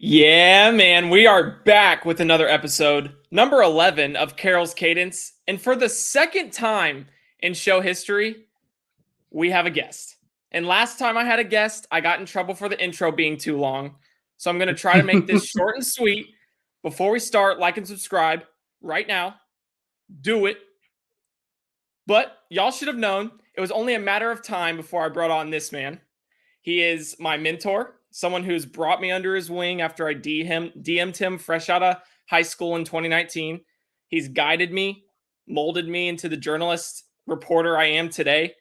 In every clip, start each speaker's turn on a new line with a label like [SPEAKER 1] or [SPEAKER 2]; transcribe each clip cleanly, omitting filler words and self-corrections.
[SPEAKER 1] Yeah, man, we are back with another episode, number 11 of Carroll's Cadence. And for the second time in show history, we have a guest. And last time I had a guest, I got in trouble for the intro being too long. So I'm going to try to make this short and sweet. Before we start, like and subscribe right now. Do it. But y'all should have known it was only a matter of time before I brought on this man. He is my mentor, someone who's brought me under his wing after I DM'd him fresh out of high school in 2019. He's guided me, molded me into the journalist reporter I am today.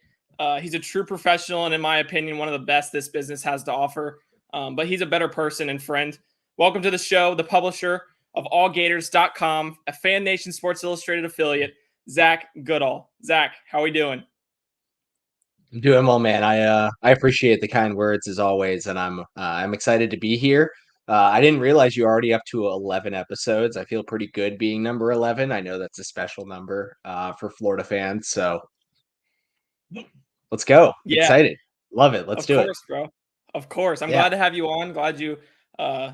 [SPEAKER 1] He's a true professional and, in my opinion, one of the best this business has to offer. But he's a better person and friend. Welcome to the show, the publisher of allgators.com, a FanNation Sports Illustrated affiliate, Zach Goodall. Zach, how are we doing?
[SPEAKER 2] I'm doing well, man. I appreciate the kind words as always, and I'm excited to be here. I didn't realize you're already up to 11 episodes. I feel pretty good being number 11. I know that's a special number for Florida fans, so let's go.
[SPEAKER 1] Yeah,
[SPEAKER 2] Excited. Love it. Let's
[SPEAKER 1] of
[SPEAKER 2] do it.
[SPEAKER 1] course, bro. Of course. I'm
[SPEAKER 2] Yeah.
[SPEAKER 1] glad to have you on. Glad you uh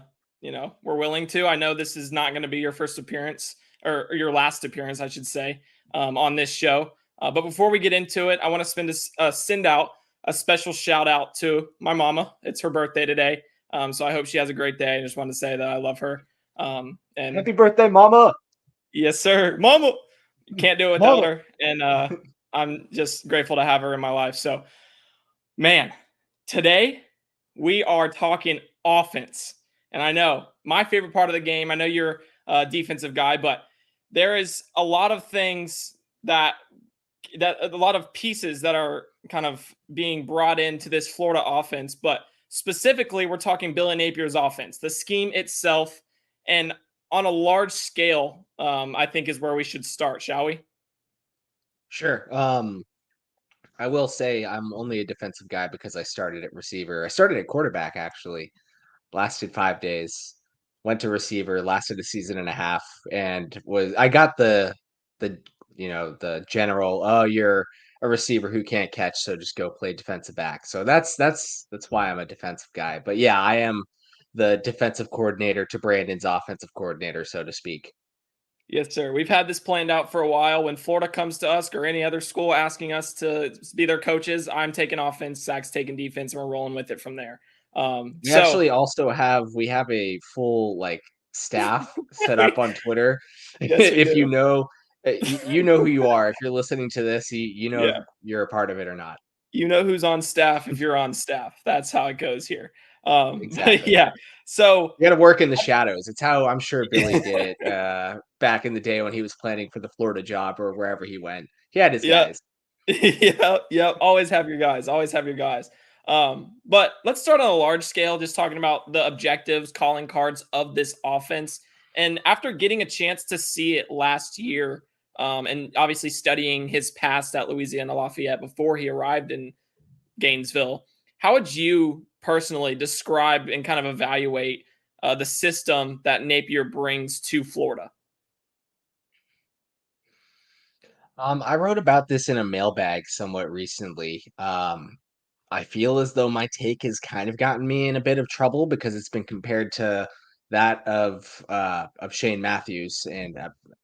[SPEAKER 1] were willing to. I know this is not going to be your first appearance or your last appearance, I should say, on this show. But before we get into it, I want to send out a special shout out to my mama. It's her birthday today. So I hope she has a great day. I just wanted to say that I love her. And
[SPEAKER 2] Happy birthday, mama.
[SPEAKER 1] yes, sir. Mama. Can't do it without
[SPEAKER 2] Mama.
[SPEAKER 1] her. And I'm just grateful to have her in my life. So, man, today we are talking offense. And I know my favorite part of the game, I know you're a defensive guy, but there is a lot of things that a lot of pieces that are kind of being brought into this Florida offense, but specifically we're talking Billy Napier's offense, the scheme itself, and on a large scale, I think is where we should start, shall we?
[SPEAKER 2] Sure. I will say I'm only a defensive guy because I started at receiver. I started at quarterback actually. Lasted 5 days, went to receiver, lasted a season and a half, and I got the the general, oh, you're a receiver who can't catch, so just go play defensive back. So that's why I'm a defensive guy. But yeah, I am the defensive coordinator to Brandon's offensive coordinator, so to speak.
[SPEAKER 1] Yes, sir. We've had this planned out for a while. When Florida comes to us or any other school asking us to be their coaches, I'm taking offense, Zach's taking defense, and we're rolling with it from there.
[SPEAKER 2] We
[SPEAKER 1] So
[SPEAKER 2] actually also have a full like staff set
[SPEAKER 1] we,
[SPEAKER 2] up on Twitter.
[SPEAKER 1] yes, we
[SPEAKER 2] If you
[SPEAKER 1] do.
[SPEAKER 2] know, you know who you are. If you're listening to this, you know if
[SPEAKER 1] Yeah.
[SPEAKER 2] you're a part of it or not.
[SPEAKER 1] You know who's on staff if you're on staff. That's how it goes here. But
[SPEAKER 2] Exactly.
[SPEAKER 1] yeah. So
[SPEAKER 2] You got to work in the shadows. It's how I'm sure Billy did it back in the day when he was planning for the Florida job or wherever he went. He had his
[SPEAKER 1] yeah.
[SPEAKER 2] guys.
[SPEAKER 1] Yeah, yeah. Always have your guys. Always have your guys. But let's start on a large scale, just talking about the objectives, calling cards of this offense. And after getting a chance to see it last year, and obviously studying his past at Louisiana Lafayette before he arrived in Gainesville, how would you personally describe and kind of evaluate the system that Napier brings to Florida?
[SPEAKER 2] I wrote about this in a mailbag somewhat recently. I feel as though my take has kind of gotten me in a bit of trouble because it's been compared to that of Shane Matthews, and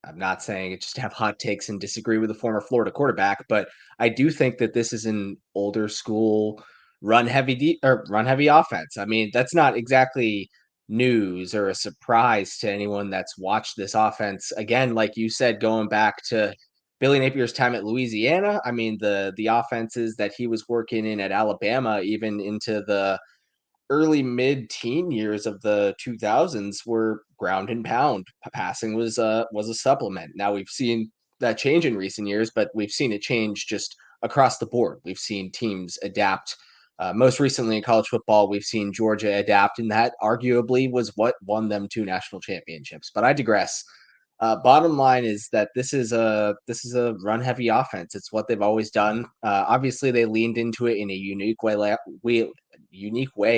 [SPEAKER 2] I'm not saying it just to have hot takes and disagree with the former Florida quarterback, but I do think that this is an older school run heavy offense. I mean, that's not exactly news or a surprise to anyone that's watched this offense. Again, like you said, going back to Billy Napier's time at Louisiana, I mean, the offenses that he was working in at Alabama, even into the early mid-teen years of the 2000s, were ground and pound. Passing was a supplement. Now we've seen that change in recent years, but we've seen it change just across the board. We've seen teams adapt. Most recently in college football, we've seen Georgia adapt, and that arguably was what won them 2 national championships. But I digress. Bottom line is that this is a run heavy offense. It's what they've always done. Obviously, they leaned into it in a unique way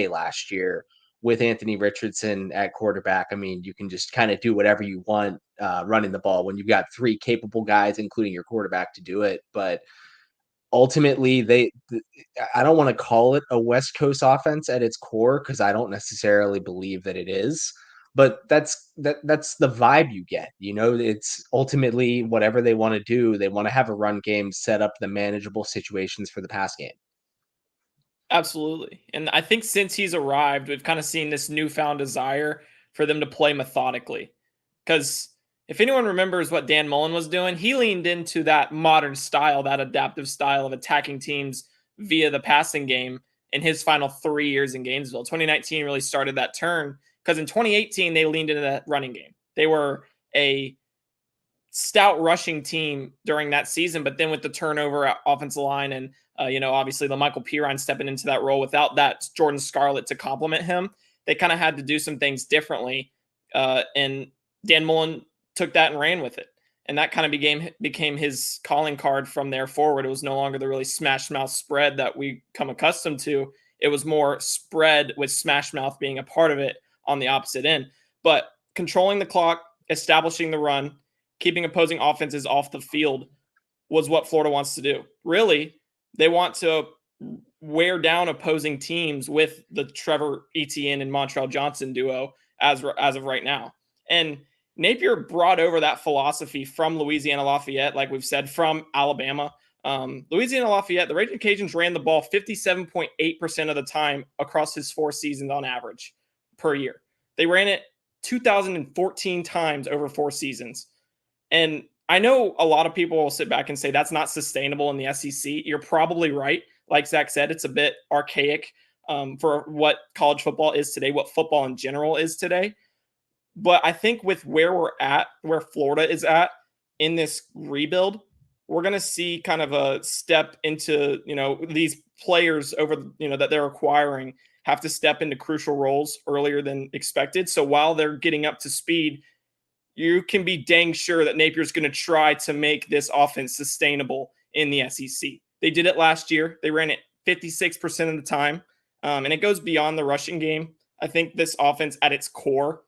[SPEAKER 2] last year with Anthony Richardson at quarterback. I mean, you can just kind of do whatever you want running the ball when you've got three capable guys, including your quarterback, to do it. But ultimately, I don't want to call it a West Coast offense at its core because I don't necessarily believe that it is. But that's the vibe you get. It's ultimately whatever they want to do. They want to have a run game, set up the manageable situations for the pass game.
[SPEAKER 1] Absolutely. And I think since he's arrived, we've kind of seen this newfound desire for them to play methodically. Because if anyone remembers what Dan Mullen was doing, he leaned into that modern style, that adaptive style of attacking teams via the passing game in his final 3 years in Gainesville. 2019 really started that turn because in 2018, they leaned into that running game. They were a stout rushing team during that season, but then with the turnover at offensive line and obviously the Michael Pirine stepping into that role without that Jordan Scarlett to complement him, they kind of had to do some things differently. And Dan Mullen took that and ran with it. And that kind of became his calling card from there forward. It was no longer the really smash mouth spread that we come accustomed to. It was more spread with smash mouth being a part of it on the opposite end. But controlling the clock, establishing the run, keeping opposing offenses off the field was what Florida wants to do. Really, they want to wear down opposing teams with the Trevor Etienne and Montreal Johnson duo as of right now. And Napier brought over that philosophy from Louisiana Lafayette, like we've said, from Alabama. Louisiana Lafayette, the Raging Cajuns ran the ball 57.8% of the time across his 4 seasons on average per year. They ran it 2,014 times over 4 seasons. And I know a lot of people will sit back and say that's not sustainable in the SEC. You're probably right. Like Zach said, it's a bit archaic for what college football is today, what football in general is today. But I think with where we're at, where Florida is at in this rebuild, we're going to see kind of a step into, these players over, that they're acquiring have to step into crucial roles earlier than expected. So while they're getting up to speed, you can be dang sure that Napier's going to try to make this offense sustainable in the SEC. They did it last year. They ran it 56% of the time, and it goes beyond the rushing game. I think this offense at its core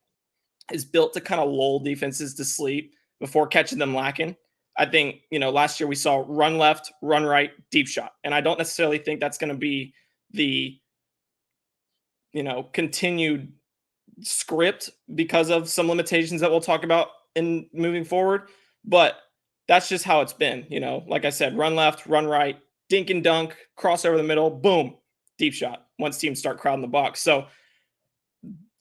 [SPEAKER 1] is built to kind of lull defenses to sleep before catching them lacking. I think, last year we saw run left, run right, deep shot. And I don't necessarily think that's going to be the, continued script because of some limitations that we'll talk about in moving forward. But that's just how it's been. Like I said, run left, run right, dink and dunk, cross over the middle, boom, deep shot once teams start crowding the box. So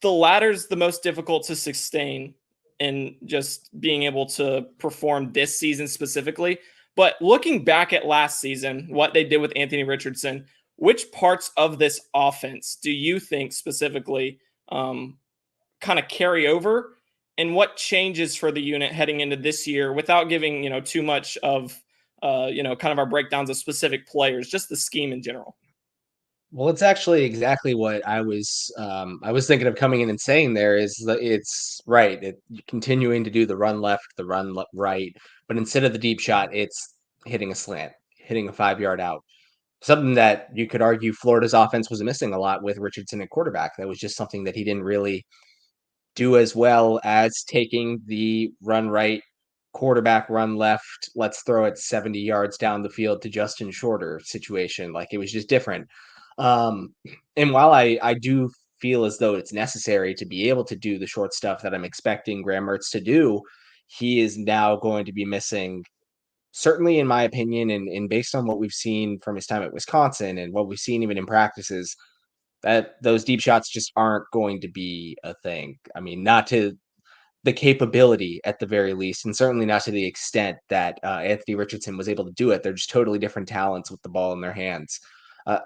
[SPEAKER 1] the latter's the most difficult to sustain in just being able to perform this season specifically. But looking back at last season, what they did with Anthony Richardson, which parts of this offense do you think specifically kind of carry over, and what changes for the unit heading into this year without giving, too much of, kind of our breakdowns of specific players, just the scheme in general?
[SPEAKER 2] Well, it's actually exactly what I was thinking of coming in and saying there is that it's right. Continuing to do the run left, the right, but instead of the deep shot, it's hitting a slant, hitting a 5-yard out. Something that you could argue Florida's offense was missing a lot with Richardson at quarterback. That was just something that he didn't really do as well as taking the run right, quarterback run left, let's throw it 70 yards down the field to Justin Shorter situation. Like it was just different. Um, and while I do feel as though it's necessary to be able to do the short stuff that I'm expecting Graham Mertz to do, he is now going to be missing, certainly in my opinion, and based on what we've seen from his time at Wisconsin and what we've seen even in practices, that those deep shots just aren't going to be a thing. I mean, not to the capability at the very least, and certainly not to the extent that Anthony Richardson was able to do it. They're just totally different talents with the ball in their hands.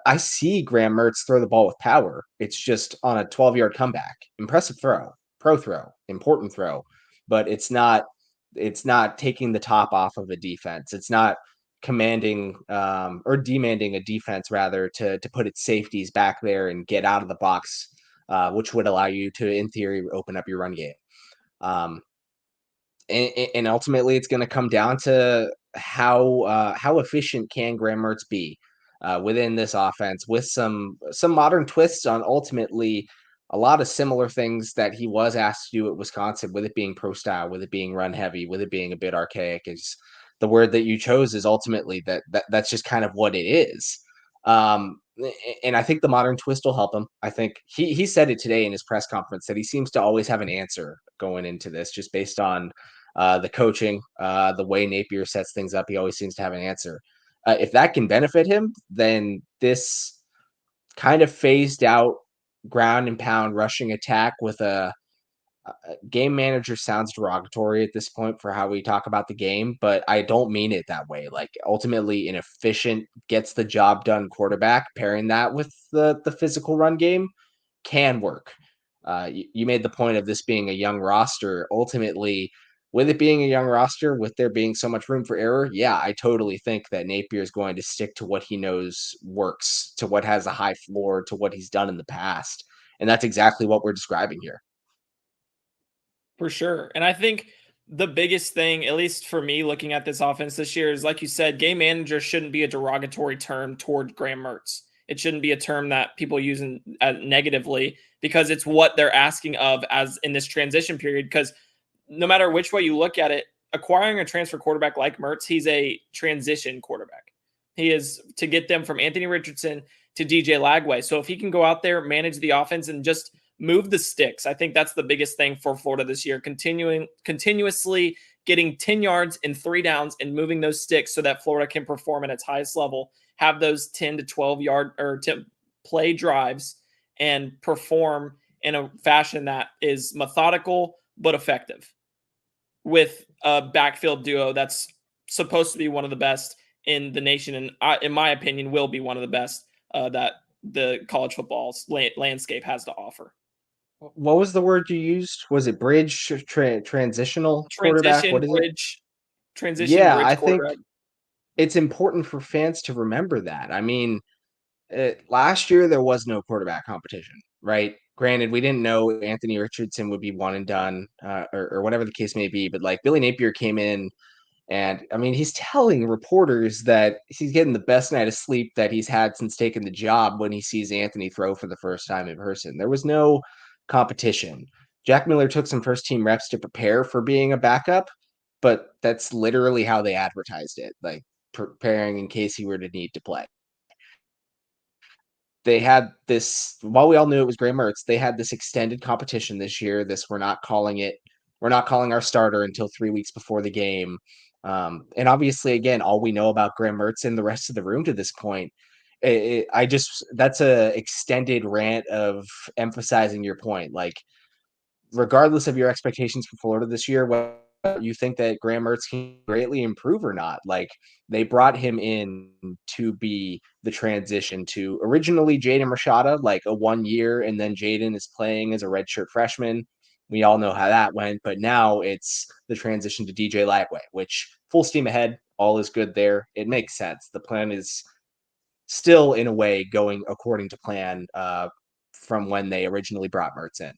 [SPEAKER 2] I see Graham Mertz throw the ball with power. It's just on a 12-yard comeback. Impressive throw, pro throw, important throw, but it's not taking the top off of a defense. It's not commanding or demanding a defense rather to put its safeties back there and get out of the box, which would allow you to, in theory, open up your run game. Um, and ultimately, it's going to come down to how efficient can Graham Mertz be within this offense with some modern twists on ultimately a lot of similar things that he was asked to do at Wisconsin, with it being pro style, with it being run heavy, with it being a bit archaic. Is the word that you chose is ultimately that's just kind of what it is. And I think the modern twist will help him. I think he said it today in his press conference that he seems to always have an answer going into this, just based on the coaching, the way Napier sets things up. He always seems to have an answer. If that can benefit him, then this kind of phased out ground and pound rushing attack with a game manager sounds derogatory at this point for how we talk about the game, but I don't mean it that way. Like, ultimately, an efficient, gets the job done quarterback, pairing that with the physical run game can work. You made the point of this being a young roster. Ultimately, with it being a young roster, with there being so much room for error, yeah, I totally think that Napier is going to stick to what he knows works, to what has a high floor, to what he's done in the past. And that's exactly what we're describing here.
[SPEAKER 1] For sure. And I think the biggest thing, at least for me looking at this offense this year, is like you said, game manager shouldn't be a derogatory term toward Graham Mertz. It shouldn't be a term that people use negatively, because it's what they're asking of as in this transition period. Because no matter which way you look at it, acquiring a transfer quarterback like Mertz, he's a transition quarterback. He is to get them from Anthony Richardson to DJ Lagway. So if he can go out there, manage the offense, and just move the sticks, I think that's the biggest thing for Florida this year. Continuously getting 10 yards and 3 downs and moving those sticks so that Florida can perform at its highest level, have those 10 to 12 yard or play drives, and perform in a fashion that is methodical but effective, with a backfield duo that's supposed to be one of the best in the nation, and in my opinion, will be one of the best that the college football's landscape has to offer.
[SPEAKER 2] What was the word you used? Was it bridge, transitional quarterback?
[SPEAKER 1] Transition
[SPEAKER 2] What is it?
[SPEAKER 1] bridge, transition
[SPEAKER 2] Yeah, I
[SPEAKER 1] bridge
[SPEAKER 2] think
[SPEAKER 1] quarterback.
[SPEAKER 2] it's important for fans to remember that. I mean, last year there was no quarterback competition, right? Granted, we didn't know Anthony Richardson would be one and done, or whatever the case may be. But like, Billy Napier came in, and I mean, he's telling reporters that he's getting the best night of sleep that he's had since taking the job when he sees Anthony throw for the first time in person. There was no competition. Jack Miller took some first team reps to prepare for being a backup, but that's literally how they advertised it, like preparing in case he were to need to play. They had this, while we all knew it was Graham Mertz, they had this extended competition this year. We're not calling our starter until 3 weeks before the game. And obviously, again, all we know about Graham Mertz and the rest of the room to this point, that's a extended rant of emphasizing your point. Like, regardless of your expectations for Florida this year, whether you think that Graham Mertz can greatly improve or not, like, they brought him in to be the transition to originally Jaden Rashada, like a 1 year, and then Jaden is playing as a redshirt freshman. We all know how that went, but now it's the transition to DJ Lagway, which full steam ahead, all is good there. It makes sense. The plan is still, in a way, going according to plan from when they originally brought Mertz in.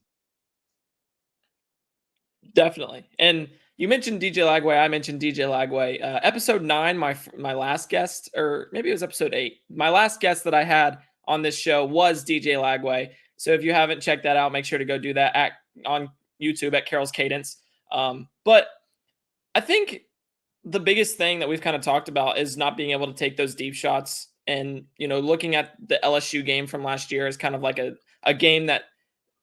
[SPEAKER 1] Definitely. And you mentioned DJ Lagway. I mentioned DJ Lagway. Episode 9, my last guest, or maybe it was episode 8. My last guest that I had on this show was DJ Lagway. So if you haven't checked that out, make sure to go do that on YouTube at Carroll's Cadence. But I think the biggest thing that we've kind of talked about is not being able to take those deep shots. And, looking at the LSU game from last year as kind of like a game that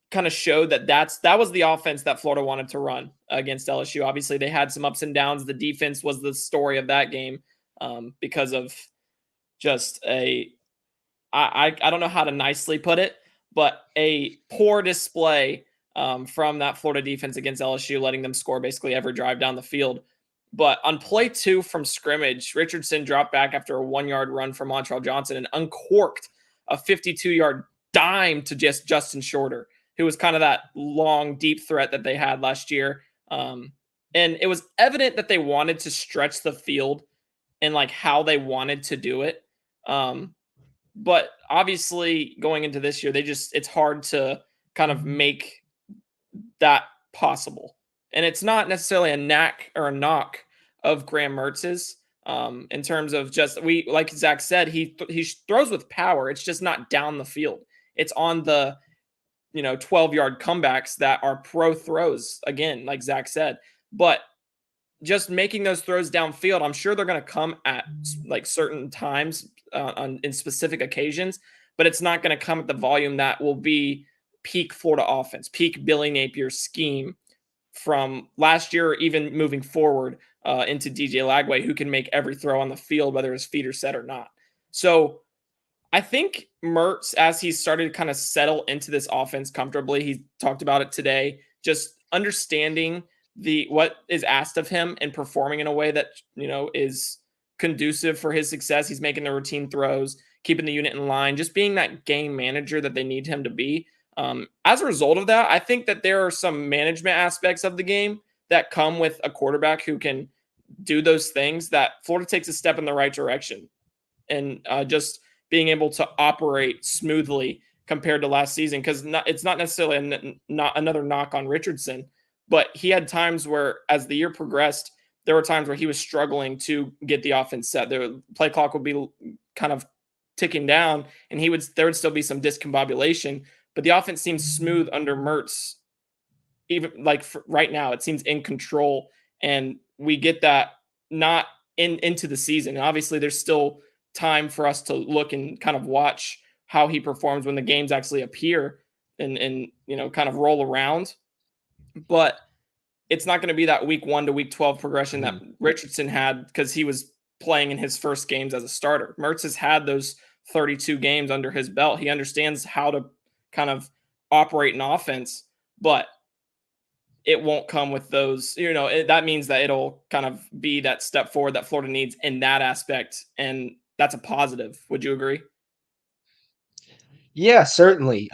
[SPEAKER 1] kind of showed that was the offense that Florida wanted to run against LSU. Obviously, they had some ups and downs. The defense was the story of that game, because of just I don't know how to nicely put it, but a poor display from that Florida defense against LSU, letting them score basically every drive down the field. But on play 2 from scrimmage, Richardson dropped back after a 1-yard run from Montreal Johnson and uncorked a 52-yard dime to just Justin Shorter, who was kind of that long, deep threat that they had last year. And it was evident that they wanted to stretch the field and like how they wanted to do it. But obviously going into this year, it's hard to kind of make that possible. And it's not necessarily a knack or a knock of Graham Mertz's, in terms of just, like Zach said, he throws with power. It's just not down the field. It's on the 12-yard comebacks that are pro throws, again, like Zach said. But just making those throws downfield, I'm sure they're going to come at like certain times in specific occasions, but it's not going to come at the volume that will be peak Florida offense, peak Billy Napier scheme from last year, or even moving forward into DJ Lagway, who can make every throw on the field, whether his feet are set or not. So I think Mertz, as he started to kind of settle into this offense comfortably, he talked about it today, just understanding what is asked of him and performing in a way that is conducive for his success. He's making the routine throws, keeping the unit in line, just being that game manager that they need him to be. As a result of that, I think that there are some management aspects of the game that come with a quarterback who can do those things, that Florida takes a step in the right direction. And just being able to operate smoothly compared to last season, because it's not necessarily not another knock on Richardson, but he had times where, as the year progressed, there were times where he was struggling to get the offense set. The play clock would be kind of ticking down, and there would still be some discombobulation, but the offense seems smooth under Mertz. Even like right now, it seems in control, and we get that not into the season. And obviously, there's still time for us to look and kind of watch how he performs when the games actually appear and kind of roll around. But it's not going to be that week 1 to week 12 progression that Richardson had, because he was playing in his first games as a starter. Mertz has had those 32 games under his belt. He understands how to kind of operate an offense, but it won't come with those, that means that it'll kind of be that step forward that Florida needs in that aspect. And that's a positive. Would you agree?
[SPEAKER 2] Yeah, certainly.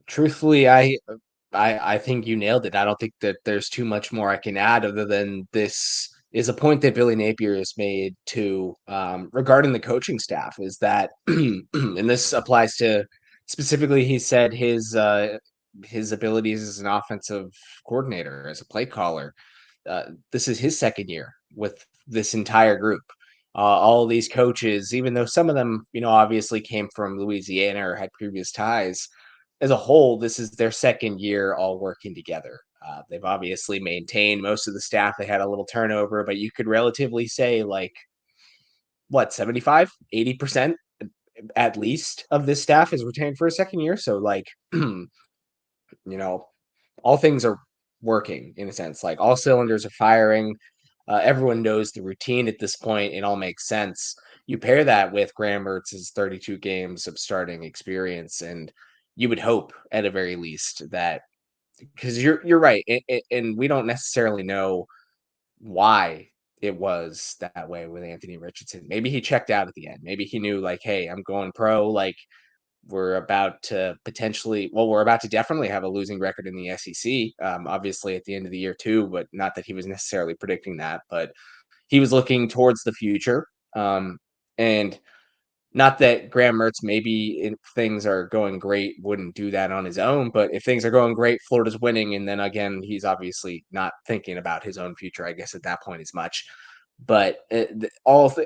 [SPEAKER 2] Truthfully, I think you nailed it. I don't think that there's too much more I can add other than this is a point that Billy Napier has made to regarding the coaching staff, is that and this applies to specifically, he said his abilities as an offensive coordinator, as a play caller. This is his second year with this entire group. All of these coaches, even though some of them, obviously came from Louisiana or had previous ties, as a whole, this is their second year all working together. They've obviously maintained most of the staff. They had a little turnover, but you could relatively say, like, what, 75, 80% at least of this staff is retained for a second year. So, like, all things are working in a sense. Like, all cylinders are firing. Everyone knows the routine at this point. It all makes sense. You pair that with Graham Mertz's 32 games of starting experience, and you would hope, at a very least, that, because you're right, and we don't necessarily know why it was that way with Anthony Richardson. Maybe he checked out at the end. Maybe he knew, like, hey, I'm going pro. Like, we're about to we're about to definitely have a losing record in the SEC, obviously at the end of the year too, but not that he was necessarily predicting that, but he was looking towards the future. And not that Graham Mertz, maybe if things are going great, wouldn't do that on his own, but if things are going great, Florida's winning, and then again, he's obviously not thinking about his own future, I guess, at that point as much. But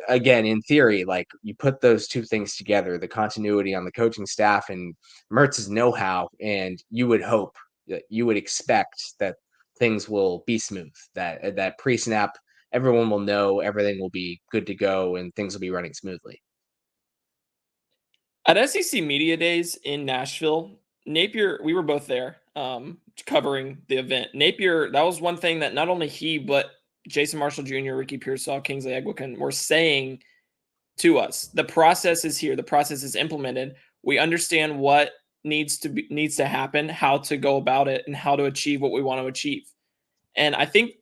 [SPEAKER 2] again, in theory, like, you put those two things together, the continuity on the coaching staff and Mertz's know-how, and you would hope, that you would expect that things will be smooth, that pre-snap, everyone will know everything will be good to go and things will be running smoothly.
[SPEAKER 1] At SEC Media Days in Nashville, Napier, we were both there covering the event. Napier, that was one thing that not only he, but Jason Marshall Jr., Ricky Pearsall, Kingsley Eguakin were saying to us. The process is here. The process is implemented. We understand what needs to happen, how to go about it, and how to achieve what we want to achieve. And I think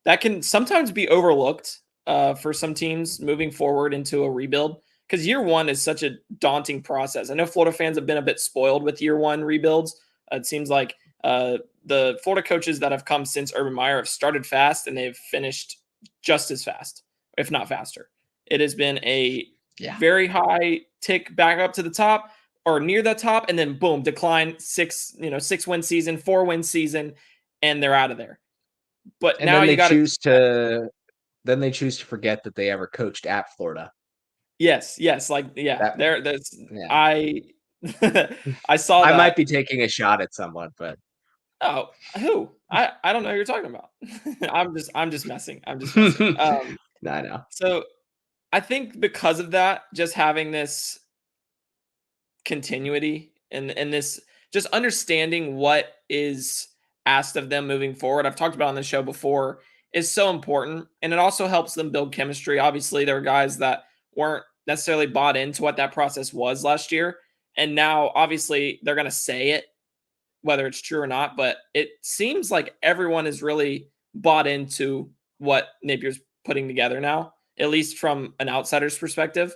[SPEAKER 1] that can sometimes be overlooked for some teams moving forward into a rebuild, because year one is such a daunting process. I know Florida fans have been a bit spoiled with year one rebuilds. It seems like the Florida coaches that have come since Urban Meyer have started fast and they've finished just as fast, if not faster. It has been a very high tick back up to the top or near the top, and then boom, decline 6-win season, 4-win season, and they're out of there. But
[SPEAKER 2] And
[SPEAKER 1] now
[SPEAKER 2] then
[SPEAKER 1] you
[SPEAKER 2] they
[SPEAKER 1] got
[SPEAKER 2] choose to then they choose to forget that they ever coached at Florida.
[SPEAKER 1] Yes, like
[SPEAKER 2] That
[SPEAKER 1] that's
[SPEAKER 2] yeah.
[SPEAKER 1] I I saw
[SPEAKER 2] I
[SPEAKER 1] that.
[SPEAKER 2] might be taking a shot at someone, but
[SPEAKER 1] Oh, who? I don't know who you're talking about. I'm just messing. I'm just messing.
[SPEAKER 2] No, I know.
[SPEAKER 1] So I think because of that, just having this continuity and this just understanding what is asked of them moving forward. I've talked about on the show before is so important, and it also helps them build chemistry. Obviously, there are guys that weren't necessarily bought into what that process was last year, and now obviously they're going to say it whether it's true or not, but it seems like everyone is really bought into what Napier's putting together now, at least from an outsider's perspective.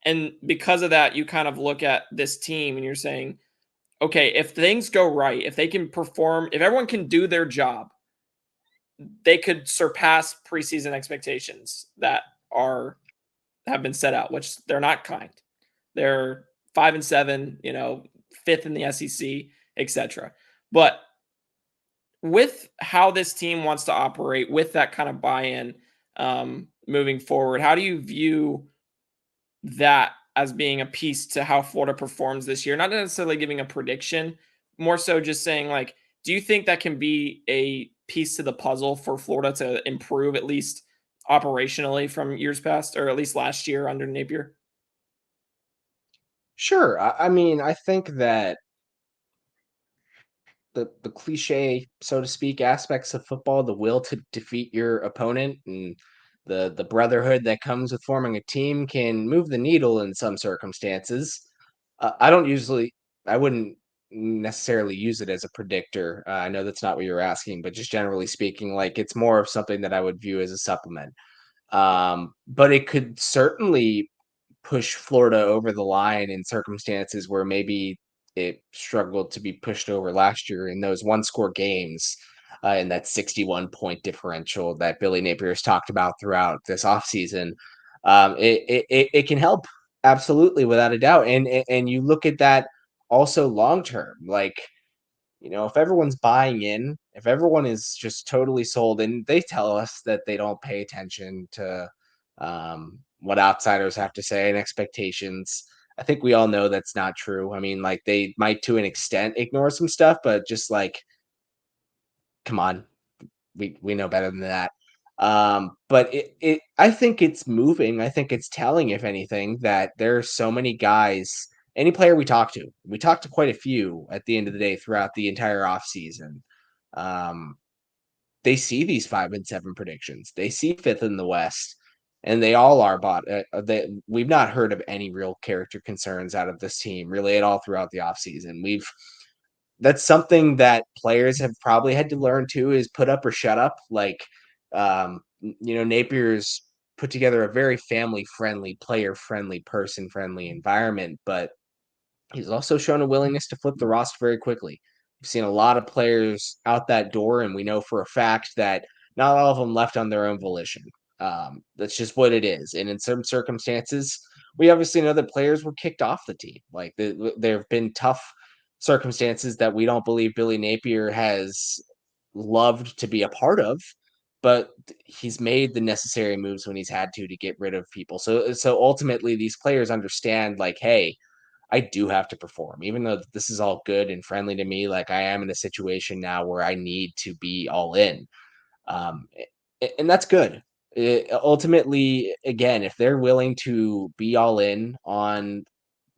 [SPEAKER 1] And because of that, you kind of look at this team and you're saying, okay, if things go right, if they can perform, if everyone can do their job, they could surpass preseason expectations that are have been set out, which they're not kind. They're 5-7, fifth in the SEC, etc. But with how this team wants to operate, with that kind of buy-in moving forward, how do you view that as being a piece to how Florida performs this year? Not necessarily giving a prediction, more so just saying like, do you think that can be a piece to the puzzle for Florida to improve at least operationally from years past, or at least last year under Napier?
[SPEAKER 2] Sure. I mean, I think that the cliche, so to speak, aspects of football, the will to defeat your opponent and the brotherhood that comes with forming a team can move the needle in some circumstances. I don't usually, I wouldn't necessarily use it as a predictor. I know that's not what you're asking, but just generally speaking, like it's more of something that I would view as a supplement. But it could certainly push Florida over the line in circumstances where maybe it struggled to be pushed over last year in those one score games, in that 61 point differential that Billy Napier has talked about throughout this offseason. It can help absolutely without a doubt. And you look at that also long term, like, if everyone's buying in, if everyone is just totally sold, and they tell us that they don't pay attention to what outsiders have to say and expectations. I think we all know that's not true. I mean, like they might to an extent ignore some stuff, but just like, come on, we know better than that. But I think it's moving. I think it's telling, if anything, that there are so many guys. Any player we talked to quite a few at the end of the day throughout the entire offseason. Um, they see these 5-7 predictions. They see fifth in the West, and they all are bought. We've not heard of any real character concerns out of this team really at all throughout the offseason. That's something that players have probably had to learn too, is put up or shut up. Like, Napier's put together a very family friendly, player friendly, person friendly environment, but he's also shown a willingness to flip the roster very quickly. We've seen a lot of players out that door, and we know for a fact that not all of them left on their own volition. That's just what it is. And in some circumstances, we obviously know that players were kicked off the team. Like there have been tough circumstances that we don't believe Billy Napier has loved to be a part of, but he's made the necessary moves when he's had to get rid of people. So ultimately, these players understand, like, hey, I do have to perform. Even though this is all good and friendly to me, like I am in a situation now where I need to be all in. Um, and that's good. Ultimately, again, if they're willing to be all in on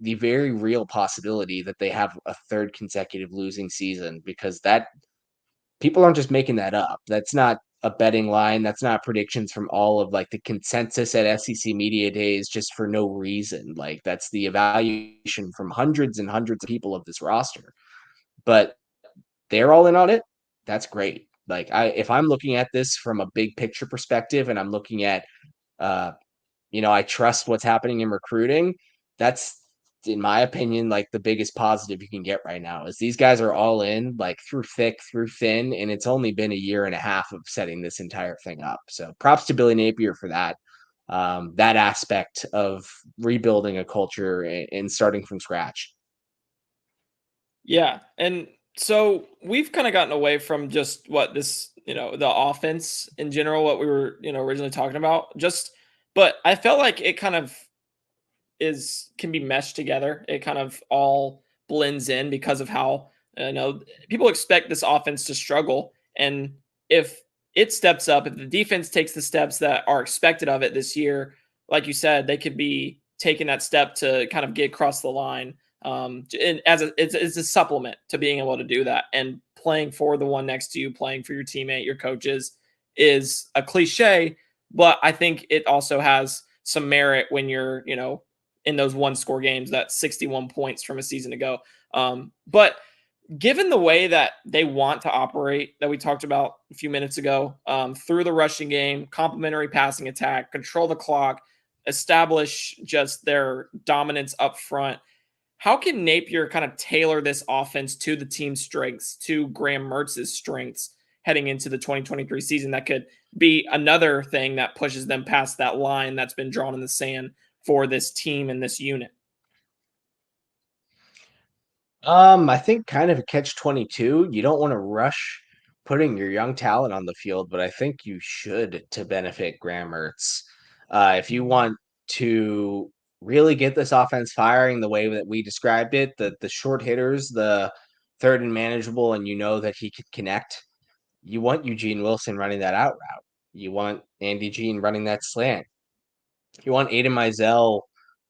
[SPEAKER 2] the very real possibility that they have a third consecutive losing season, because that people aren't just making that up. That's not a betting line. That's not predictions from all of like the consensus at SEC media days just for no reason. Like that's the evaluation from hundreds and hundreds of people of this roster. But they're all in on it. That's great. Like if I'm looking at this from a big picture perspective and I'm looking at uh I trust what's happening in recruiting. That's, in my opinion, like the biggest positive you can get right now is these guys are all in, like through thick, through thin, and it's only been a year and a half of setting this entire thing up. So props to Billy Napier for that. That aspect of rebuilding a culture and starting from scratch.
[SPEAKER 1] Yeah, and so we've kind of gotten away from just what this, the offense in general, what we were, originally talking about. But I felt like it kind of can be meshed together. It kind of all blends in because of how I know people expect this offense to struggle, and if it steps up, if the defense takes the steps that are expected of it this year, like you said, they could be taking that step to kind of get across the line. And it's a supplement to being able to do that, and playing for the one next to you, playing for your teammate, your coaches, is a cliche, but I think it also has some merit when you're, in those one score games, that 61 points from a season ago. But given the way that they want to operate that we talked about a few minutes ago, through the rushing game, complementary passing attack, control the clock, establish just their dominance up front, how can Napier kind of tailor this offense to the team's strengths, to Graham Mertz's strengths heading into the 2023 season? That could be another thing that pushes them past that line that's been drawn in the sand for this team and this unit.
[SPEAKER 2] I think kind of a catch-22. You don't want to rush putting your young talent on the field, but I think you should to benefit Graham Mertz. If you want to really get this offense firing the way that we described it, the short hitters, the third and manageable, and you know that he could connect, you want Eugene Wilson running that out route. You want Andy Jean running that slant. You want Aiden Mizell,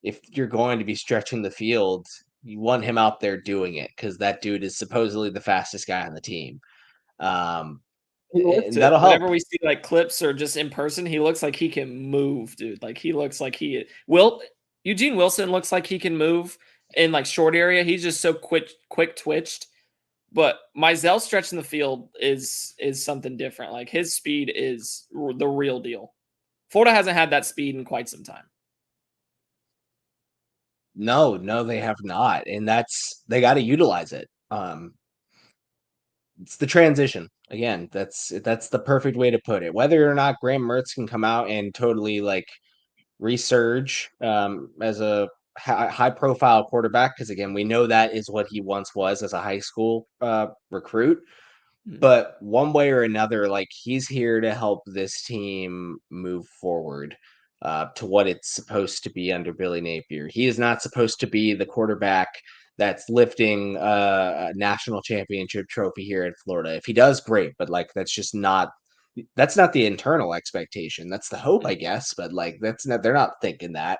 [SPEAKER 2] if you're going to be stretching the field, you want him out there doing it because that dude is supposedly the fastest guy on the team. Um,
[SPEAKER 1] He looks
[SPEAKER 2] and
[SPEAKER 1] it.
[SPEAKER 2] that'll help.
[SPEAKER 1] Whenever we see like clips or just in person, he looks like he can move, dude. Like he looks like he will. Eugene Wilson looks like he can move in like short area. He's just so quick twitched. But Mizell stretching the field is something different. Like his speed is the real deal. Florida hasn't had that speed in quite some time.
[SPEAKER 2] No, they have not, and they got to utilize it. It's the transition again. That's the perfect way to put it. Whether or not Graham Mertz can come out and totally like resurge as a high profile quarterback, because again, we know that is what he once was as a high school recruit.
[SPEAKER 1] Mm.
[SPEAKER 2] But one way or another, like he's here to help this team move forward to what it's supposed to be under Billy Napier. He is not supposed to be the quarterback that's lifting a national championship trophy here in Florida. If he does, great, but like that's not the internal expectation. That's the hope, I guess, but like that's not they're not thinking that.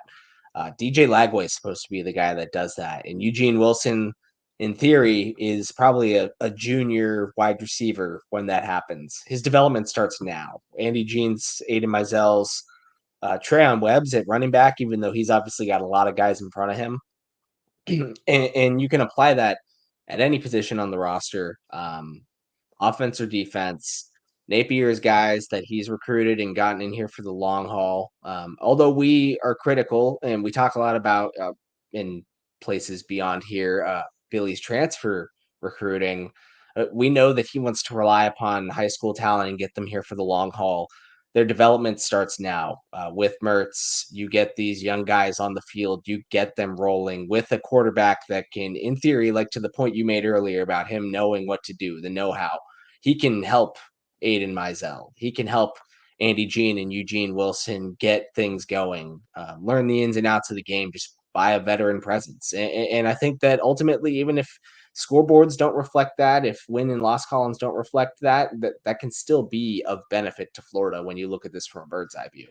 [SPEAKER 2] DJ Lagway is supposed to be the guy that does that, and Eugene Wilson in theory, is probably a junior wide receiver when that happens. His development starts now. Andy Jean's, Aiden Mizell's, Trayon Webb's at running back, even though he's obviously got a lot of guys in front of him. and you can apply that at any position on the roster, offense or defense. Napier's guys that he's recruited and gotten in here for the long haul. Although we are critical and we talk a lot about in places beyond here, Billy's transfer recruiting. We know that he wants to rely upon high school talent and get them here for the long haul. Their development starts now. With Mertz, you get these young guys on the field, you get them rolling with a quarterback that can, in theory, like to the point you made earlier about him knowing what to do, the know how. He can help Aiden Mizell. He can help Andy Jean and Eugene Wilson get things going, learn the ins and outs of the game just by a veteran presence. And I think that ultimately, even if scoreboards don't reflect that, if win and loss columns don't reflect that, that can still be of benefit to Florida when you look at this from a bird's eye view.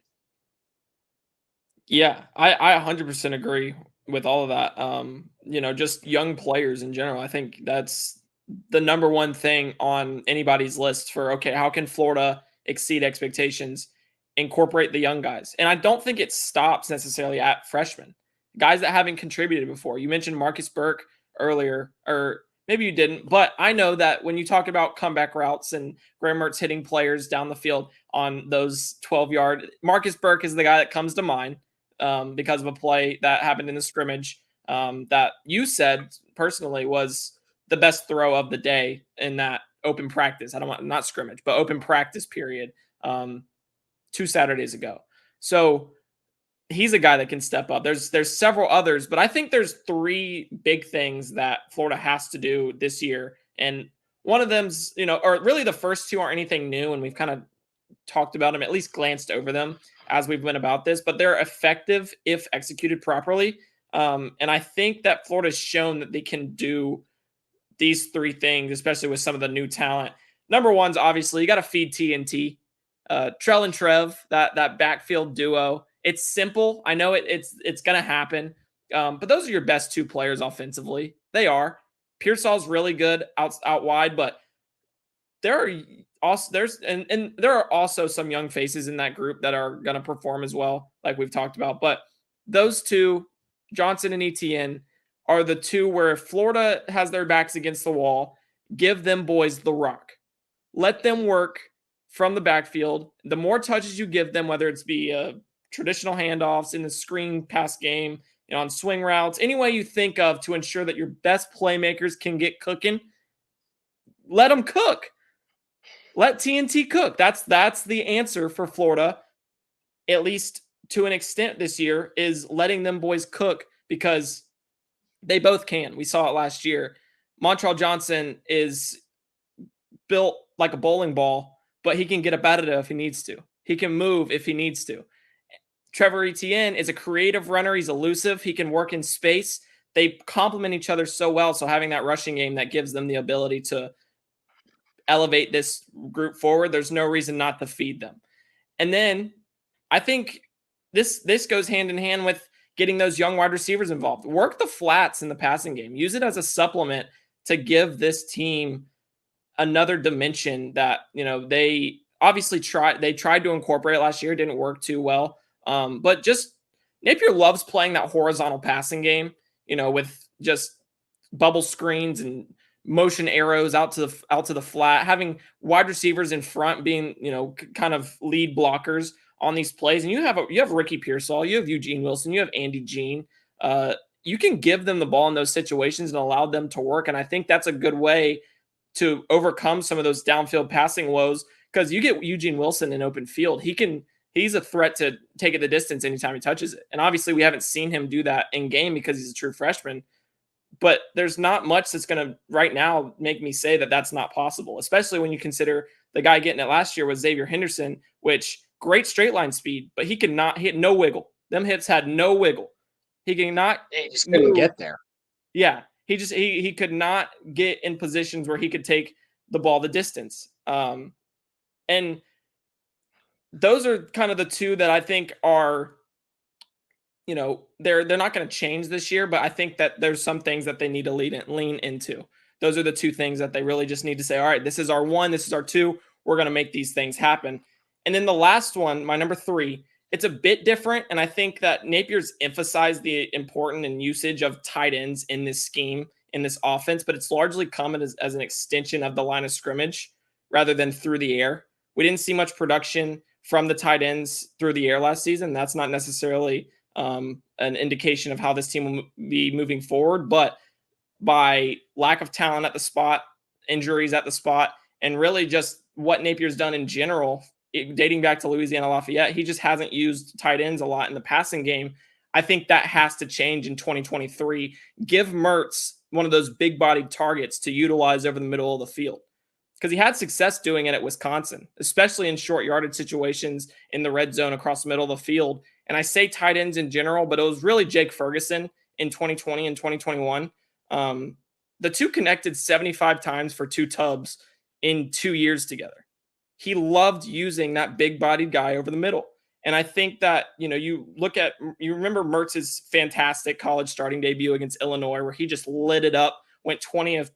[SPEAKER 1] Yeah, I 100% agree with all of that. Just young players in general. I think that's the number one thing on anybody's list for, okay, how can Florida exceed expectations? Incorporate the young guys. And I don't think it stops necessarily at freshmen, guys that haven't contributed before. You mentioned Marcus Burke earlier, or maybe you didn't, but I know that when you talk about comeback routes and Graham Mertz hitting players down the field on those 12-yard, Marcus Burke is the guy that comes to mind, because of a play that happened in the scrimmage, that you said personally was the best throw of the day in that open practice. I don't want, not scrimmage, but open practice period, 2 Saturdays ago. So he's a guy that can step up. There's several others, but I think there's three big things that Florida has to do this year. And one of them's, or really the first two aren't anything new, and we've kind of talked about them, at least glanced over them as we've went about this, but they're effective if executed properly. And I think that Florida's shown that they can do these three things, especially with some of the new talent. Number one's obviously you got to feed TNT. Trell and Trev, that backfield duo. It's simple. I know it's gonna happen. But those are your best two players offensively. They are. Pearsall's really good out wide, but there are also there are also some young faces in that group that are gonna perform as well, like we've talked about. But those two, Johnson and ETN, are the two where if Florida has their backs against the wall, give them boys the rock. Let them work from the backfield. The more touches you give them, whether it's be traditional handoffs in the screen pass game, on swing routes, any way you think of to ensure that your best playmakers can get cooking, let them cook. Let TNT cook. That's the answer for Florida, at least to an extent this year, is letting them boys cook because they both can. We saw it last year. Montrell Johnson is built like a bowling ball, but he can get up out of it if he needs to. He can move if he needs to. Trevor Etienne is a creative runner. He's elusive. He can work in space. They complement each other so well. So having that rushing game that gives them the ability to elevate this group forward, there's no reason not to feed them. And then I think this goes hand in hand with getting those young wide receivers involved. Work the flats in the passing game. Use it as a supplement to give this team another dimension that, they obviously tried to incorporate it last year. It didn't work too well. But just Napier loves playing that horizontal passing game, with just bubble screens and motion arrows out to the flat, having wide receivers in front being, kind of lead blockers on these plays. And you have Ricky Pearsall, you have Eugene Wilson, you have Andy Jean. You can give them the ball in those situations and allow them to work. And I think that's a good way to overcome some of those downfield passing woes, because you get Eugene Wilson in open field. He's a threat to take it the distance anytime he touches it. And obviously we haven't seen him do that in game because he's a true freshman. But there's not much that's going to right now make me say that that's not possible, especially when you consider the guy getting it last year was Xavier Henderson, which great straight line speed, but he had no wiggle. Them hips had no wiggle. He cannot
[SPEAKER 2] He just couldn't get there.
[SPEAKER 1] Yeah. He could not get in positions where he could take the ball the distance. And those are kind of the two that I think are, they're not going to change this year, but I think that there's some things that they need to lean into. Those are the two things that they really just need to say, all right, this is our one, this is our two. We're going to make these things happen. And then the last one, my number 3, it's a bit different. And I think that Napier's emphasized the importance and usage of tight ends in this scheme, in this offense, but it's largely come as an extension of the line of scrimmage rather than through the air. We didn't see much production from the tight ends through the air last season. That's not necessarily an indication of how this team will be moving forward, but by lack of talent at the spot, injuries at the spot, and really just what Napier's done in general, dating back to Louisiana Lafayette, he just hasn't used tight ends a lot in the passing game. I think that has to change in 2023. Give Mertz one of those big-bodied targets to utilize over the middle of the field, because he had success doing it at Wisconsin, especially in short yardage situations in the red zone across the middle of the field. And I say tight ends in general, but it was really Jake Ferguson in 2020 and 2021. The two connected 75 times for 2 tubs in 2 years together. He loved using that big-bodied guy over the middle. And I think that, you remember Mertz's fantastic college starting debut against Illinois, where he just lit it up, went 20 of,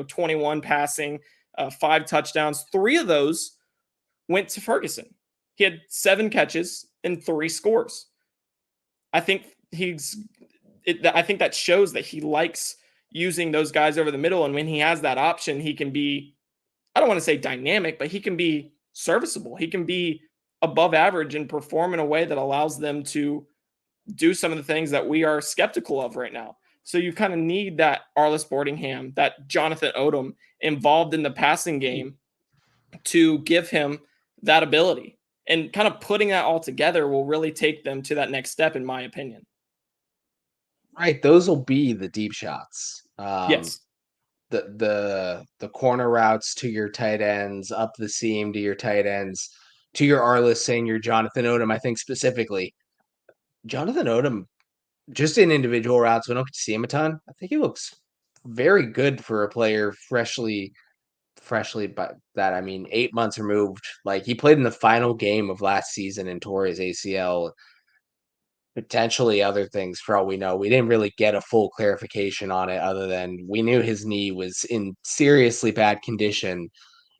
[SPEAKER 1] 21 passing, 5 touchdowns. 3 of those went to Ferguson. He had 7 catches and 3 scores. I think that shows that he likes using those guys over the middle. And when he has that option, he can be, I don't want to say dynamic, but he can be serviceable. He can be above average and perform in a way that allows them to do some of the things that we are skeptical of right now. So you kind of need that Arliss Boardingham, that Jonathan Odom involved in the passing game to give him that ability. And kind of putting that all together will really take them to that next step, in my opinion.
[SPEAKER 2] Right, those will be the deep shots.
[SPEAKER 1] Yes.
[SPEAKER 2] The corner routes to your tight ends, up the seam to your tight ends, to your Arliss, saying your Jonathan Odom. I think specifically Jonathan Odom, just in individual routes, we don't get to see him a ton. I think he looks very good for a player freshly, but that I mean 8 months removed. Like he played in the final game of last season and tore his ACL, potentially other things for all we know. We didn't really get a full clarification on it other than we knew his knee was in seriously bad condition,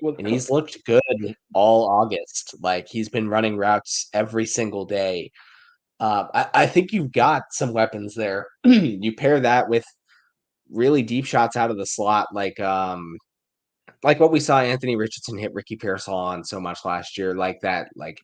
[SPEAKER 2] and he's looked good all August. Like he's been running routes every single day. I think you've got some weapons there. You pair that with really deep shots out of the slot, like what we saw Anthony Richardson hit Ricky Pearsall on so much last year, like that, like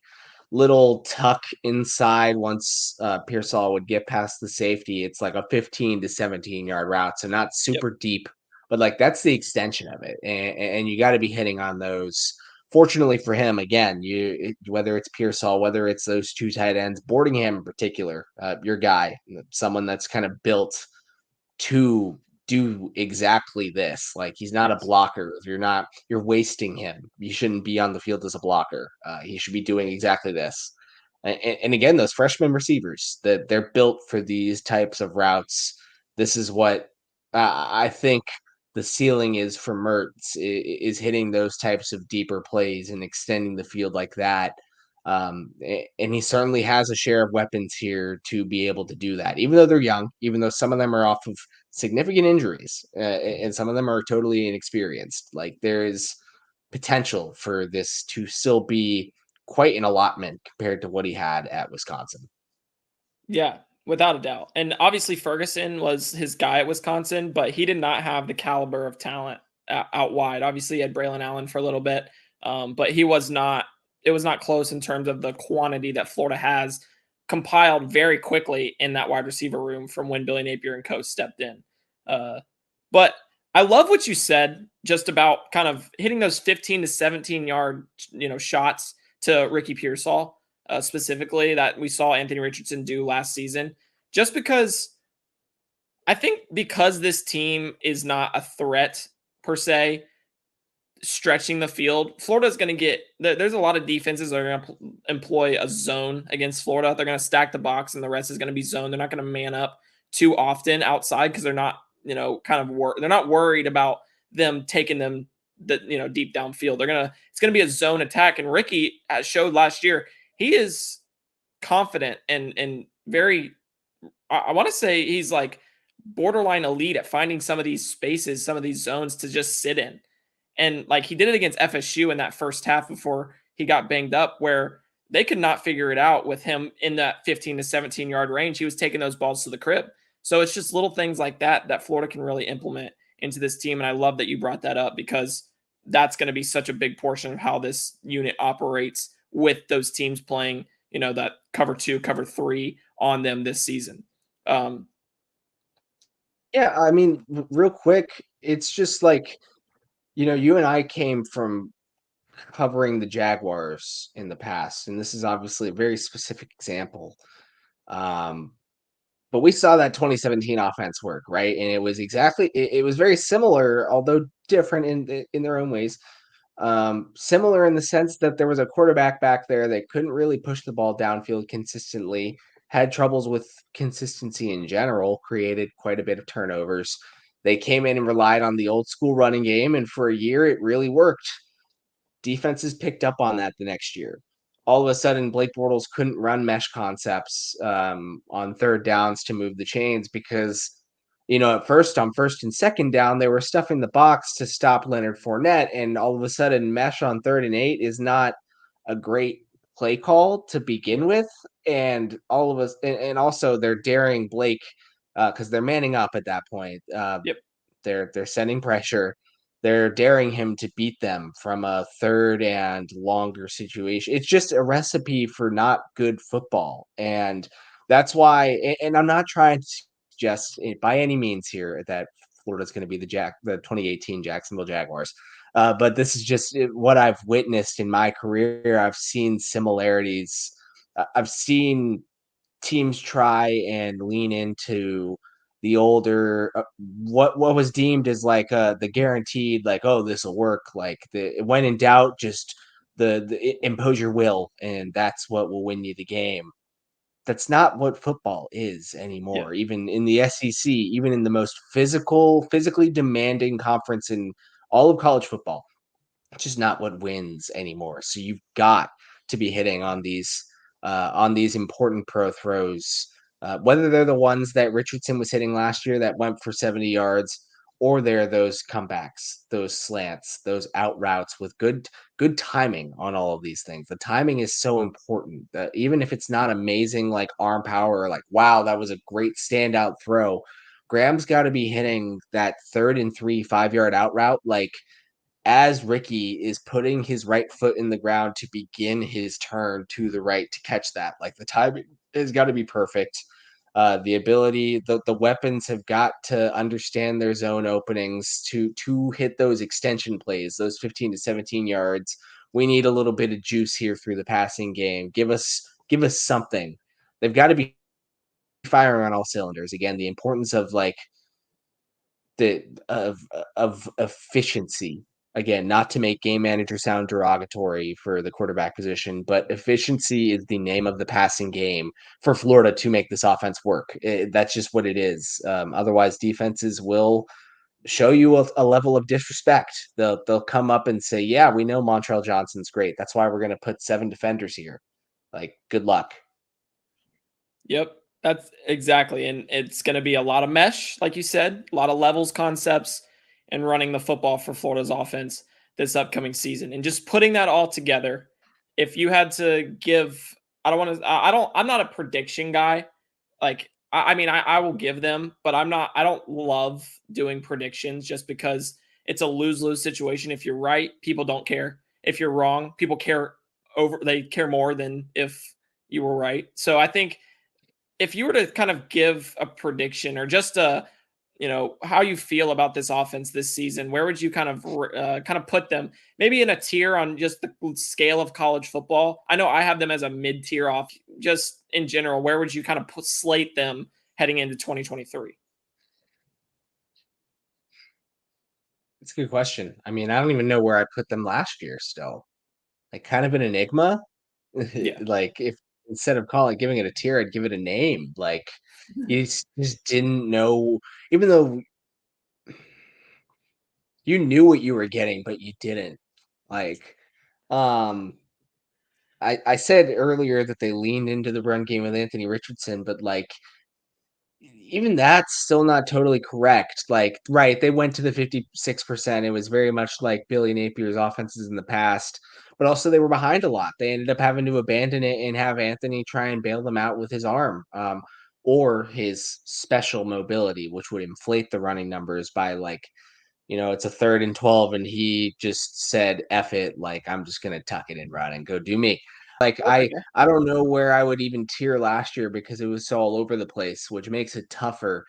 [SPEAKER 2] little tuck inside once Pearsall would get past the safety. It's like a 15 to 17-yard route, so not
[SPEAKER 1] Yep.
[SPEAKER 2] super deep, but like that's the extension of it, and you got to be hitting on those. Fortunately for him, again, whether it's Pearsall, whether it's those two tight ends, Boardingham in particular, your guy, someone that's kind of built to do exactly this. Like he's not a
[SPEAKER 1] Yes.
[SPEAKER 2] blocker. If you're wasting him. You shouldn't be on the field as a blocker. He should be doing exactly this. And again, those freshman receivers that they're built for these types of routes. This is what I think the ceiling is for Mertz is hitting those types of deeper plays and extending the field like that. And he certainly has a share of weapons here to be able to do that, even though they're young, even though some of them are off of significant injuries, and some of them are totally inexperienced. Like there is potential for this to still be quite an allotment compared to what he had at Wisconsin.
[SPEAKER 1] Yeah, without a doubt. And obviously Ferguson was his guy at Wisconsin, but he did not have the caliber of talent out wide. Obviously, he had Braylon Allen for a little bit, but he was not. It was not close in terms of the quantity that Florida has compiled very quickly in that wide receiver room from when Billy Napier and co stepped in. But I love what you said just about kind of hitting those 15 to 17 yard, shots to Ricky Pearsall specifically that we saw Anthony Richardson do last season. Just because this team is not a threat per se, stretching the field, Florida's going to get there's a lot of defenses that are going to employ a zone against Florida. They're going to stack the box and the rest is going to be zone. They're not going to man up too often outside because they're not, they're not worried about them taking them deep downfield. It's going to be a zone attack. And Ricky has showed last year he is confident and very, I want to say he's like borderline elite at finding some of these spaces, some of these zones to just sit in. And like he did it against FSU in that first half before he got banged up, where they could not figure it out with him in that 15 to 17 yard range. He was taking those balls to the crib. So it's just little things like that that Florida can really implement into this team. And I love that you brought that up because that's going to be such a big portion of how this unit operates with those teams playing, that cover 2, cover 3 on them this season.
[SPEAKER 2] Yeah, I mean, real quick, it's just like, you and I came from covering the Jaguars in the past, and this is obviously a very specific example. Um, but we saw that 2017 offense work, right? And it was very similar, although different in their own ways. Similar in the sense that there was a quarterback back there that couldn't really push the ball downfield consistently, had troubles with consistency in general, created quite a bit of turnovers. They came in and relied on the old school running game, and for a year it really worked. Defenses picked up on that the next year. All of a sudden, Blake Bortles couldn't run mesh concepts on third downs to move the chains because, at first, on first and second down, they were stuffing the box to stop Leonard Fournette. And all of a sudden, mesh on 3rd and 8 is not a great play call to begin with. And all of us, and also they're daring Blake because they're manning up at that point.
[SPEAKER 1] Yep.
[SPEAKER 2] They're sending pressure. They're daring him to beat them from a 3rd and longer situation. It's just a recipe for not good football. And that's why, and I'm not trying to suggest by any means here that Florida's going to be the 2018 Jacksonville Jaguars. But this is just what I've witnessed in my career. I've seen similarities. I've seen teams try and lean into the older what was deemed as like the guaranteed, like, oh, this will work, like when in doubt, just the impose your will, and that's what will win you the game. that's not what football is
[SPEAKER 1] Yeah.
[SPEAKER 2] anymore. Even in the SEC, even in the most physically demanding conference in all of college football, it's just not what wins anymore. So you've got to be hitting on these important pro throws, whether they're the ones that Richardson was hitting last year that went for 70 yards, or they're those comebacks, those slants, those out routes with good timing on all of these things. The timing is so important that even if it's not amazing, like arm power, or like wow, that was a great standout throw. Graham's got to be hitting that 3rd and 3, 5-yard out route like as Ricky is putting his right foot in the ground to begin his turn to the right to catch that. Like the timing has got to be perfect. The ability, the weapons have got to understand their zone openings to hit those extension plays, those 15 to 17 yards. We need a little bit of juice here through the passing game. Give us something. They've got to be firing on all cylinders. Again, the importance of like the of efficiency. Again, not to make game manager sound derogatory for the quarterback position, but efficiency is the name of the passing game for Florida to make this offense work. That's just what it is. Otherwise, defenses will show you a level of disrespect. They'll come up and say, "Yeah, we know Montrell Johnson's great. That's why we're going to put 7 defenders here." Like, good luck.
[SPEAKER 1] Yep, that's exactly. And it's going to be a lot of mesh, like you said, a lot of levels, concepts, and running the football for Florida's offense this upcoming season. And just putting that all together, if you had to give, I don't want to, I'm not a prediction guy. Like, I mean, I will give them, but I don't love doing predictions just because it's a lose lose situation. If you're right, people don't care. If you're wrong, people they care more than if you were right. So I think if you were to kind of give a prediction or just how you feel about this offense this season, where would you kind of put them? Maybe in a tier on just the scale of college football. I know I have them as a mid tier off. Just in general, where would you kind of slate them heading into 2023?
[SPEAKER 2] It's a good question. I mean, I don't even know where I put them last year still. Like kind of an enigma.
[SPEAKER 1] Yeah.
[SPEAKER 2] Like if instead of giving it a tier, I'd give it a name. Like just didn't know, even though you knew what you were getting, but you didn't. Like, um, I said earlier that they leaned into the run game with Anthony Richardson, but like even that's still not totally correct. Like, right, they went to the 56%. It was very much like Billy Napier's offenses in the past, but also they were behind a lot. They ended up having to abandon it and have Anthony try and bail them out with his arm, or his special mobility, which would inflate the running numbers by like, it's a 3rd and 12, and he just said, "F it," like I'm just gonna tuck it and run and go do me. Like
[SPEAKER 1] Perfect.
[SPEAKER 2] I don't know where I would even tier last year because it was so all over the place, which makes it tougher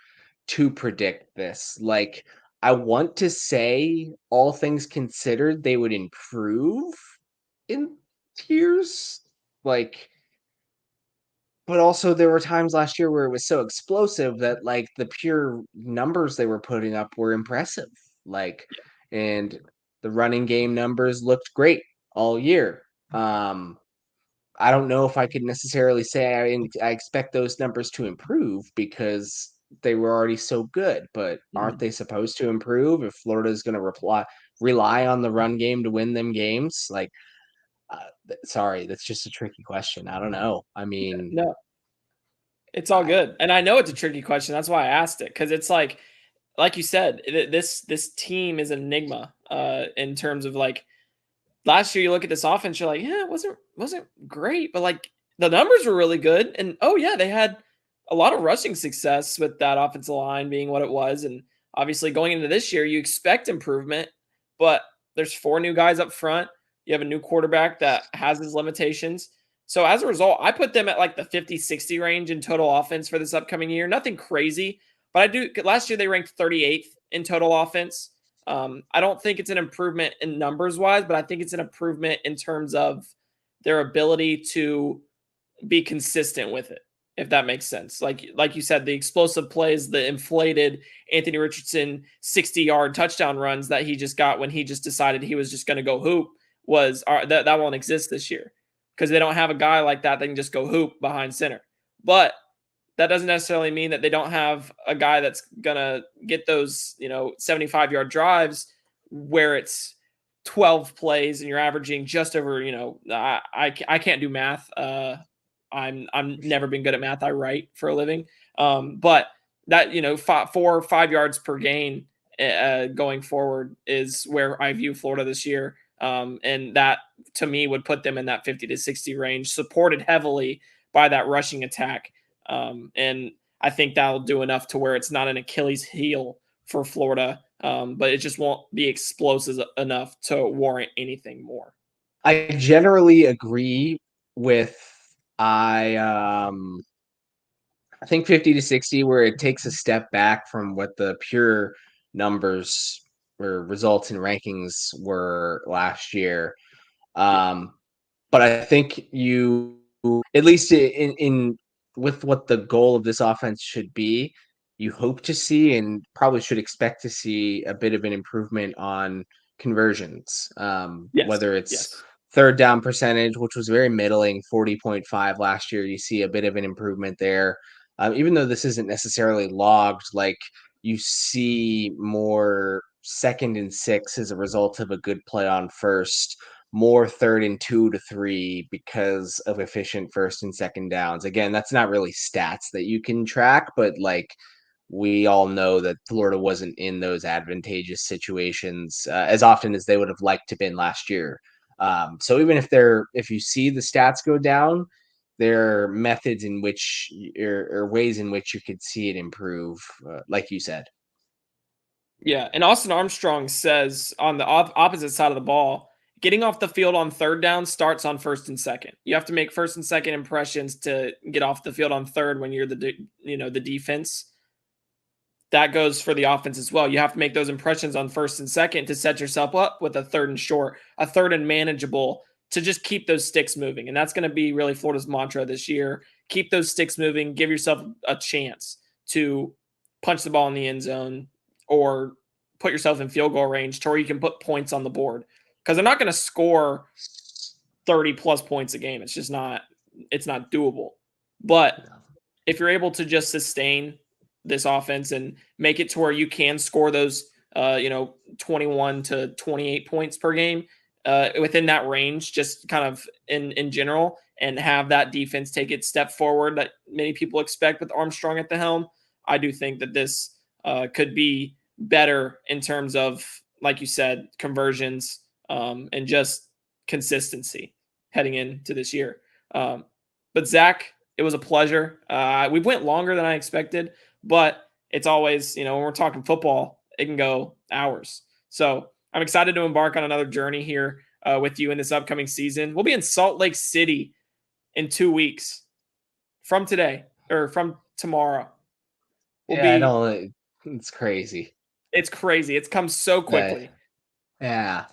[SPEAKER 2] to predict this. Like I want to say, all things considered, they would improve in tiers. Like, but also there were times last year where it was so explosive that like the pure numbers they were putting up were impressive. Like, and the running game numbers looked great all year. Um, I don't know if I could necessarily say I expect those numbers to improve because they were already so good, but aren't
[SPEAKER 1] Mhm.
[SPEAKER 2] they supposed to improve if Florida is going to rely on the run game to win them games? Like, sorry, that's just a tricky question. I don't know. I mean,
[SPEAKER 1] No, it's all
[SPEAKER 2] I,
[SPEAKER 1] good. And I know it's a tricky question. That's why I asked it, because it's like you said, this team is an enigma in terms of like last year. You look at this offense, you're like, yeah, it wasn't great, but like the numbers were really good. And oh yeah, they had a lot of rushing success with that offensive line being what it was. And obviously going into this year, you expect improvement, but there's 4 new guys up front. You have a new quarterback that has his limitations. So as a result, I put them at like the 50-60 range in total offense for this upcoming year. Nothing crazy, but I do. Last year they ranked 38th in total offense. I don't think it's an improvement in numbers wise, but I think it's an improvement in terms of their ability to be consistent with it, if that makes sense. Like you said, the explosive plays, the inflated Anthony Richardson 60-yard touchdown runs that he just got when he just decided he was just going to go hoop that won't exist this year because they don't have a guy like that that can just go hoop behind center. but that doesn't necessarily mean that they don't have a guy that's going to get those, 75-yard drives where it's 12 plays and you're averaging just over, I can't do math. I'm never been good at math. I write for a living. But that, 4 or 5 yards per gain going forward is where I view Florida this year. And that to me would put them in that 50 to 60 range, supported heavily by that rushing attack. And I think that'll do enough to where it's not an Achilles heel for Florida, but it just won't be explosive enough to warrant anything more.
[SPEAKER 2] I generally agree with I I think 50 to 60 where it takes a step back from what the pure numbers or results and rankings were last year.
[SPEAKER 1] Yeah.
[SPEAKER 2] But I think you, at least in with what the goal of this offense should be, you hope to see and probably should expect to see a bit of an improvement on conversions.
[SPEAKER 1] Yes.
[SPEAKER 2] Whether it's
[SPEAKER 1] Yes.
[SPEAKER 2] third down percentage, which was very middling, 40.5 last year, you see a bit of an improvement there. Even though this isn't necessarily logged, like you see more 2nd and 6 as a result of a good play on first, more 3rd and 2 to 3 because of efficient 1st and 2nd downs. Again, that's not really stats that you can track, but like we all know that Florida wasn't in those advantageous situations as often as they would have liked to been last year. So even if you see the stats go down, there are methods in which or ways in which you could see it improve, like you said.
[SPEAKER 1] Yeah, and Austin Armstrong says on the opposite side of the ball, getting off the field on third down starts on first and second. You have to make first and second impressions to get off the field on third when you're the defense. That goes for the offense as well. You have to make those impressions on first and second to set yourself up with a third and short, a third and manageable to just keep those sticks moving. And that's going to be really Florida's mantra this year. Keep those sticks moving, give yourself a chance to punch the ball in the end zone or put yourself in field goal range to where you can put points on the board. Because they're not going to score 30 plus points a game. It's not doable. But if you're able to just sustain this offense and make it to where you can score those 21 to 28 points per game within that range, just kind of in general, and have that defense take its step forward that many people expect with Armstrong at the helm, I do think that this could be better in terms of, like you said, conversions and just consistency heading into this year. But Zach, it was a pleasure. We went longer than I expected, but it's always, when we're talking football, it can go hours. So I'm excited to embark on another journey here with you in this upcoming season. We'll be in Salt Lake City in 2 weeks from today or from tomorrow. We'll
[SPEAKER 2] Yeah, I
[SPEAKER 1] be.
[SPEAKER 2] don't. It's crazy.
[SPEAKER 1] It's crazy. It's come so
[SPEAKER 2] Uh,
[SPEAKER 1] quickly.
[SPEAKER 2] yeah.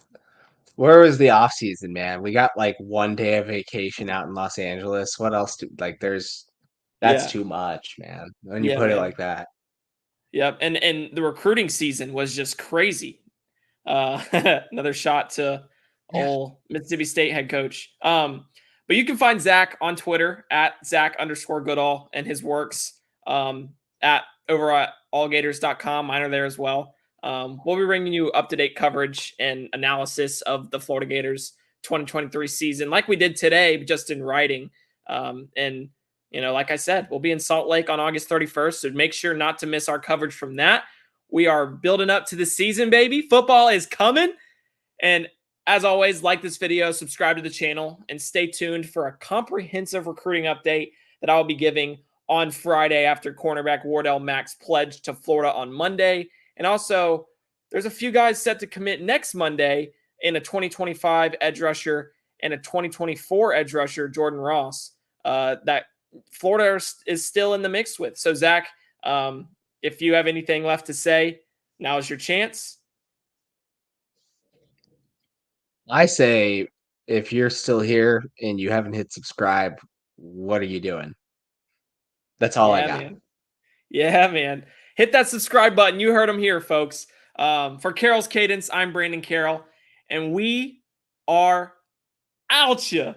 [SPEAKER 2] Where was the off season, man? We got like 1 day of vacation out in Los Angeles. What else like that's
[SPEAKER 1] Yeah.
[SPEAKER 2] too much, man. When you
[SPEAKER 1] Yeah,
[SPEAKER 2] put it
[SPEAKER 1] man.
[SPEAKER 2] like that.
[SPEAKER 1] Yep. And the recruiting season was just crazy. Another shot to
[SPEAKER 2] Yeah.
[SPEAKER 1] old Mississippi State head coach. But you can find Zach on Twitter at Zach_Goodall and his works at over at allgators.com. Mine are there as well. We'll be bringing you up-to-date coverage and analysis of the Florida Gators 2023 season like we did today, just in writing. And, like I said, we'll be in Salt Lake on August 31st, so make sure not to miss our coverage from that. We are building up to the season, baby. Football is coming. And as always, like this video, subscribe to the channel, and stay tuned for a comprehensive recruiting update that I will be giving on Friday after cornerback Wardell Mack's pledge to Florida on Monday. And also, there's a few guys set to commit next Monday in a 2025 edge rusher and a 2024 edge rusher, Jordan Ross, that Florida is still in the mix with. So, Zach, if you have anything left to say, now is your chance.
[SPEAKER 2] I say if you're still here and you haven't hit subscribe, what are you doing? That's all I
[SPEAKER 1] Yeah,
[SPEAKER 2] got.
[SPEAKER 1] man. Yeah, man. Hit that subscribe button. You heard them here, folks. For Carroll's Cadence, I'm Brandon Carroll, and we are out ya.